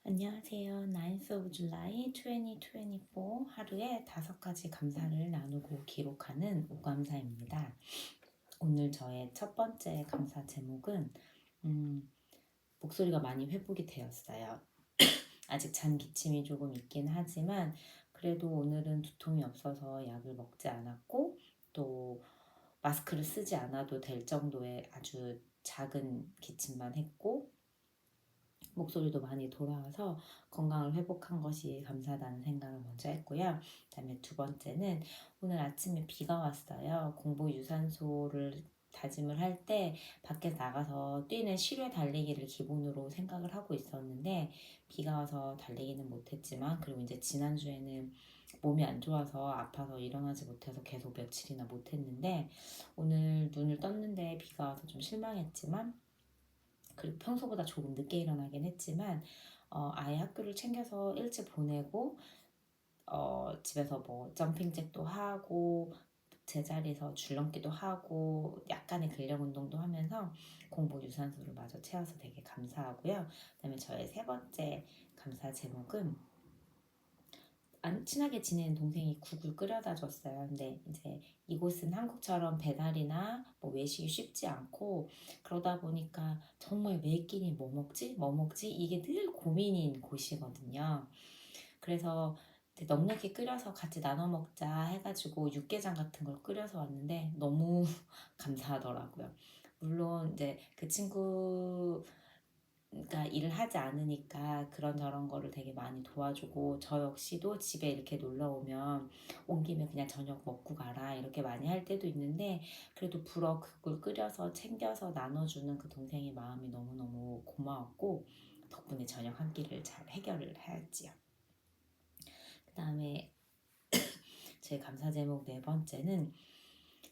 안녕하세요. 9th of July 2024 하루에 5가지 감사를 나누고 기록하는 오감사입니다. 오늘 저의 첫 번째 감사 제목은 목소리가 많이 회복이 되었어요. 아직 잔 기침이 조금 있긴 하지만 그래도 오늘은 두통이 없어서 약을 먹지 않았고 또 마스크를 쓰지 않아도 될 정도의 아주 작은 기침만 했고 목소리도 많이 돌아와서 건강을 회복한 것이 감사하다는 생각을 먼저 했고요. 그다음에 두 번째는 오늘 아침에 비가 왔어요. 공복 유산소를 다짐을 할 때 밖에 나가서 뛰는 실외 달리기를 기본으로 생각을 하고 있었는데 비가 와서 달리기는 못했지만 그리고 이제 지난주에는 몸이 안 좋아서 아파서 일어나지 못해서 계속 며칠이나 못했는데 오늘 눈을 떴는데 비가 와서 좀 실망했지만 그리고 평소보다 조금 늦게 일어나긴 했지만 아이 학교를 챙겨서 일찍 보내고 집에서 뭐 점핑잭도 하고 제자리에서 줄넘기도 하고 약간의 근력 운동도 하면서 공복 유산소를 마저 채워서 되게 감사하고요. 그다음에 저의 세 번째 감사 제목은 친하게 지내는 동생이 국을 끓여다 줬어요. 근데 이제 이곳은 한국처럼 배달이나 뭐 외식이 쉽지 않고 그러다 보니까 정말 매 끼니 뭐 먹지? 뭐 먹지? 이게 늘 고민인 곳이거든요. 그래서 넉넉히 끓여서 같이 나눠 먹자 해가지고 육개장 같은 걸 끓여서 왔는데 너무 감사하더라고요. 물론 이제 그 친구 그러니까 일을 하지 않으니까 그런저런 거를 되게 많이 도와주고 저 역시도 집에 이렇게 놀러 오면 온 김에 그냥 저녁 먹고 가라 이렇게 많이 할 때도 있는데 그래도 불어 국을 끓여서 챙겨서 나눠주는 그 동생의 마음이 너무너무 고마웠고 덕분에 저녁 한 끼를 잘 해결을 하였지요. 그 다음에 제 감사 제목 네 번째는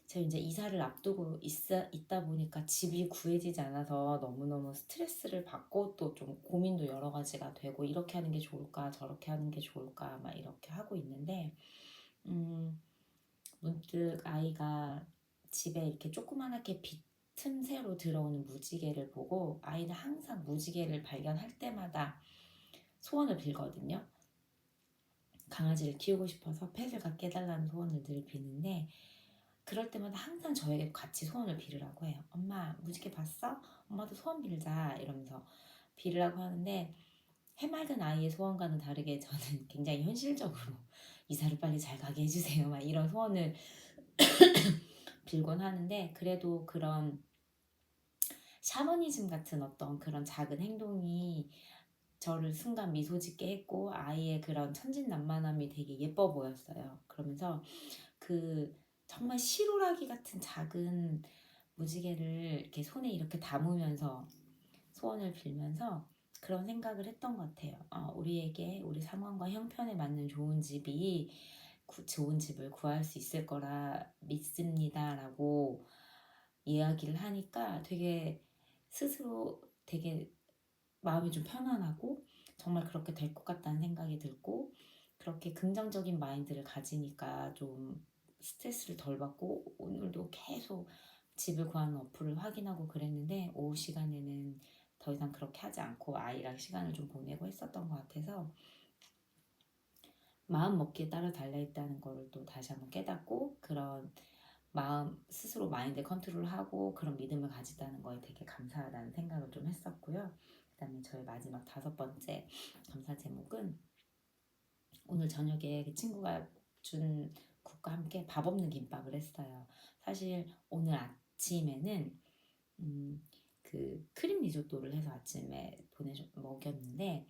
제가 이제 이사를 앞두고 있다 보니까 집이 구해지지 않아서 너무너무 스트레스를 받고 또 좀 고민도 여러 가지가 되고 이렇게 하는 게 좋을까 저렇게 하는 게 좋을까 막 이렇게 하고 있는데 문득 아이가 집에 이렇게 조그만하게 틈새로 들어오는 무지개를 보고 아이는 항상 무지개를 발견할 때마다 소원을 빌거든요. 강아지를 키우고 싶어서 펫을 갖게 해달라는 소원을 늘 비는데 그럴 때마다 항상 저에게 같이 소원을 빌으라고 해요. 엄마 무지개 봤어? 엄마도 소원 빌자 이러면서 빌으라고 하는데 해맑은 아이의 소원과는 다르게 저는 굉장히 현실적으로 이사를 빨리 잘 가게 해주세요 막 이런 소원을 빌곤 하는데 그래도 그런 샤머니즘 같은 어떤 그런 작은 행동이 저를 순간 미소 짓게 했고 아이의 그런 천진난만함이 되게 예뻐 보였어요. 그러면서 그 정말 시루라기 같은 작은 무지개를 이렇게 손에 이렇게 담으면서 소원을 빌면서 그런 생각을 했던 것 같아요. 우리에게 우리 상황과 형편에 맞는 좋은 집을 구할 수 있을 거라 믿습니다라고 이야기를 하니까 되게 스스로 되게 마음이 좀 편안하고 정말 그렇게 될 것 같다는 생각이 들고 그렇게 긍정적인 마인드를 가지니까 좀 스트레스를 덜 받고 오늘도 계속 집을 구하는 어플을 확인하고 그랬는데 오후 시간에는 더 이상 그렇게 하지 않고 아이랑 시간을 좀 보내고 했었던 것 같아서 마음 먹기에 따라 달려있다는 거를 또 다시 한번 깨닫고 그런 마음 스스로 마인드 컨트롤하고 그런 믿음을 가지다는 거에 되게 감사하다는 생각을 좀 했었고요. 그 다음에 저의 마지막 다섯 번째 감사 제목은 오늘 저녁에 그 친구가 준 국과 함께 밥 없는 김밥을 했어요. 사실 오늘 아침에는 그 크림 리조또를 해서 아침에 먹였는데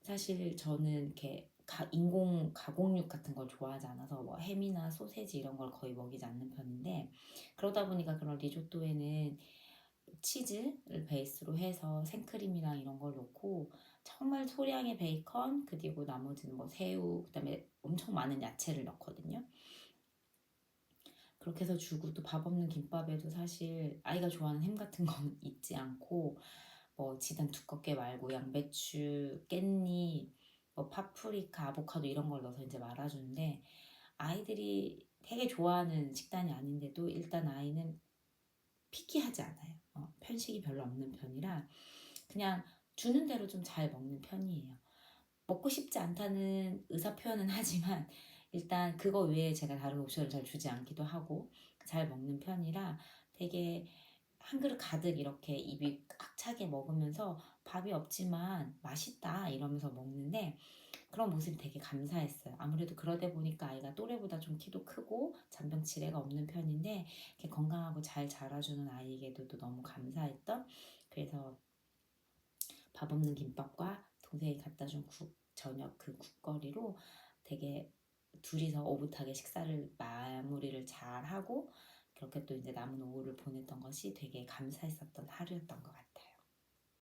사실 저는 이렇게 인공 가공육 같은 걸 좋아하지 않아서 뭐 햄이나 소세지 이런 걸 거의 먹이지 않는 편인데 그러다 보니까 그런 리조또에는 치즈를 베이스로 해서 생크림이랑 이런 걸 넣고 정말 소량의 베이컨 그리고 나머지는 뭐 새우 그다음에 엄청 많은 야채를 넣거든요. 그렇게 해서 주고 또 밥 없는 김밥에도 사실 아이가 좋아하는 햄 같은 건 있지 않고 뭐 지단 두껍게 말고 양배추, 깻잎, 뭐 파프리카, 아보카도 이런 걸 넣어서 이제 말아주는데 아이들이 되게 좋아하는 식단이 아닌데도 일단 아이는 피키하지 않아요. 편식이 별로 없는 편이라 그냥 주는 대로 좀 잘 먹는 편이에요. 먹고 싶지 않다는 의사 표현은 하지만 일단 그거 외에 제가 다른 옵션을 잘 주지 않기도 하고 잘 먹는 편이라 되게 한 그릇 가득 이렇게 입이 꽉 차게 먹으면서 밥이 없지만 맛있다 이러면서 먹는데 그런 모습이 되게 감사했어요. 아무래도 그러다 보니까 아이가 또래보다 좀 키도 크고 잔병치레가 없는 편인데 이렇게 건강하고 잘 자라주는 아이에게도 또 너무 감사했던 그래서 밥 없는 김밥과 동생이 갖다 준 저녁 그 국거리로 되게 둘이서 오붓하게 식사를 마무리를 잘 하고 그렇게 또 이제 남은 오후를 보냈던 것이 되게 감사했었던 하루였던 것 같아요.